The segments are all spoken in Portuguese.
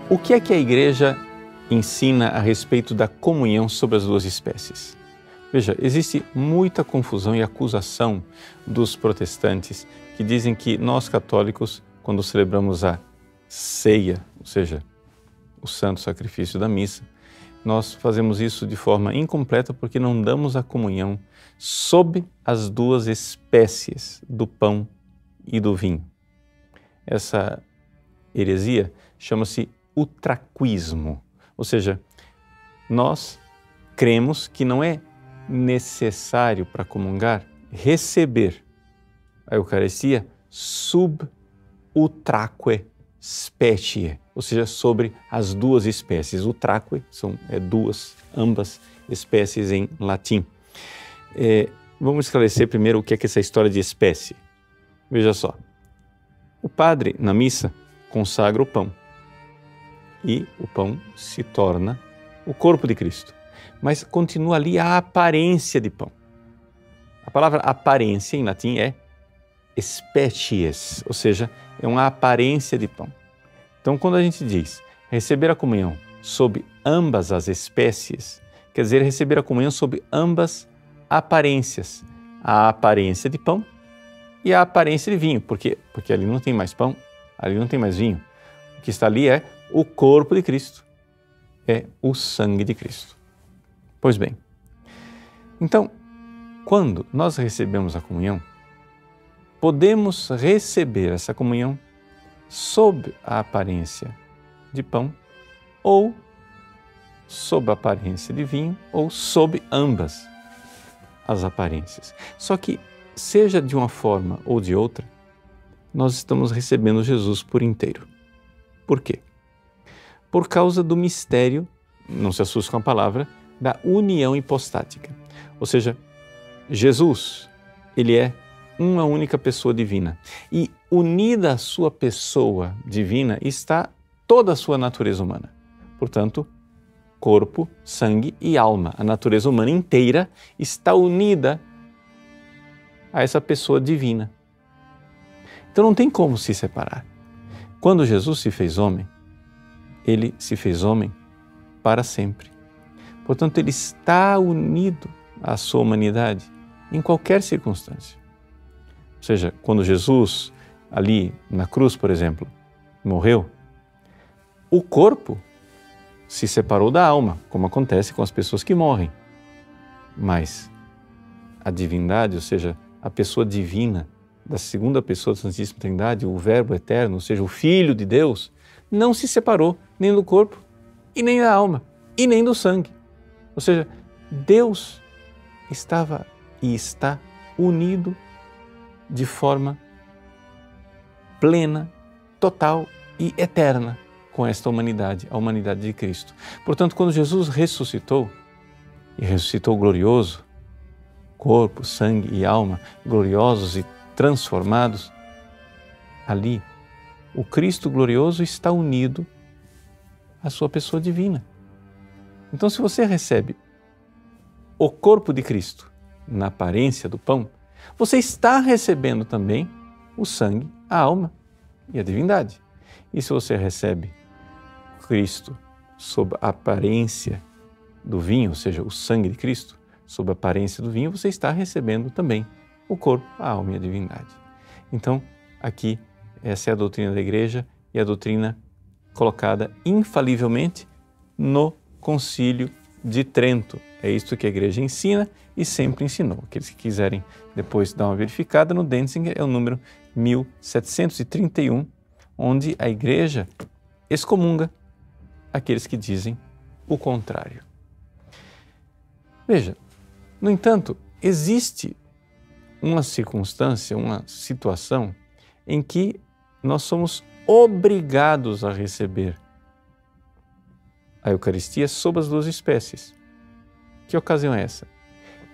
O que é que a Igreja ensina a respeito da comunhão sobre as duas espécies? Veja, existe muita confusão e acusação dos protestantes que dizem que nós católicos, quando celebramos a ceia, ou seja, o santo sacrifício da missa, nós fazemos isso de forma incompleta porque não damos a comunhão sob as duas espécies do pão e do vinho. Essa heresia chama-se utraquismo, ou seja, nós cremos que não é necessário para comungar receber a Eucaristia sub utraque specie, ou seja, sobre as duas espécies. Utraque são duas, ambas espécies em latim. Vamos esclarecer primeiro o que é essa história de espécie. Veja só, o padre na missa consagra o pão e o pão se torna o corpo de Cristo, mas continua ali a aparência de pão. A palavra aparência em latim é species, ou seja, é uma aparência de pão. Então, quando a gente diz receber a comunhão sob ambas as espécies, quer dizer receber a comunhão sob ambas aparências, a aparência de pão e a aparência de vinho, porque ali não tem mais pão, ali não tem mais vinho. O que está ali é o corpo de Cristo, é o sangue de Cristo. Pois bem, então, quando nós recebemos a comunhão, podemos receber essa comunhão sob a aparência de pão ou sob a aparência de vinho ou sob ambas as aparências. Só que, seja de uma forma ou de outra, nós estamos recebendo Jesus por inteiro. Por quê? Por causa do mistério, não se assuste com a palavra, da união hipostática. Ou seja, Jesus, ele é uma única pessoa divina. E unida à sua pessoa divina está toda a sua natureza humana. Portanto, corpo, sangue e alma. A natureza humana inteira está unida a essa pessoa divina. Então não tem como se separar. Quando Jesus se fez homem, ele se fez homem para sempre. Portanto, ele está unido à sua humanidade em qualquer circunstância. Ou seja, quando Jesus, ali na cruz, por exemplo, morreu, o corpo se separou da alma, como acontece com as pessoas que morrem. Mas a divindade, ou seja, a pessoa divina da segunda pessoa da Santíssima Trindade, o Verbo eterno, ou seja, o Filho de Deus, não se separou nem do corpo, e nem da alma, e nem do sangue. Ou seja, Deus estava e está unido de forma plena, total e eterna com esta humanidade, a humanidade de Cristo. Portanto, quando Jesus ressuscitou, e ressuscitou glorioso, corpo, sangue e alma, gloriosos e transformados, ali o Cristo glorioso está unido à sua pessoa divina. Então, se você recebe o corpo de Cristo na aparência do pão, você está recebendo também o sangue, a alma e a divindade. E se você recebe Cristo sob a aparência do vinho, ou seja, o sangue de Cristo, sob a aparência do vinho, você está recebendo também o corpo, a alma e a divindade. Então, aqui, essa é a doutrina da Igreja e a doutrina colocada infalivelmente no Concílio de Trento. É isto que a Igreja ensina e sempre ensinou. Aqueles que quiserem depois dar uma verificada no Denzinger, é o número 1731, onde a Igreja excomunga aqueles que dizem o contrário. Veja, no entanto, existe uma circunstância, uma situação em que nós somos obrigados a receber a Eucaristia sob as duas espécies. Que ocasião é essa?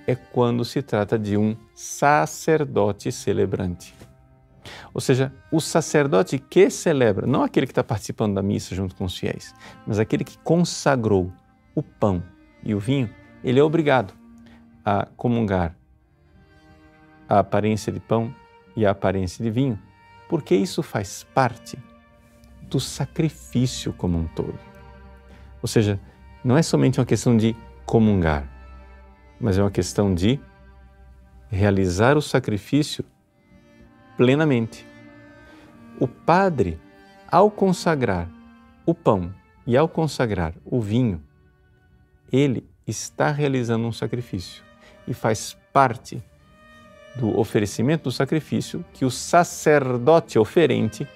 É quando se trata de um sacerdote celebrante. Ou seja, o sacerdote que celebra, não aquele que está participando da missa junto com os fiéis, mas aquele que consagrou o pão e o vinho, ele é obrigado a comungar a aparência de pão e a aparência de vinho, porque isso faz parte do sacrifício como um todo. Ou seja, não é somente uma questão de comungar, mas é uma questão de realizar o sacrifício plenamente. O padre, ao consagrar o pão e ao consagrar o vinho, ele está realizando um sacrifício e faz parte do oferecimento do sacrifício que o sacerdote oferente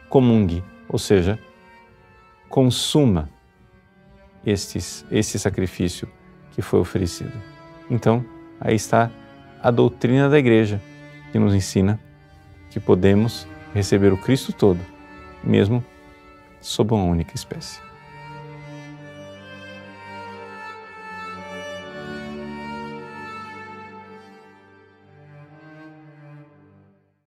comungue, ou seja, consuma esse sacrifício que foi oferecido. Então, aí está a doutrina da Igreja, que nos ensina que podemos receber o Cristo todo, mesmo sob uma única espécie.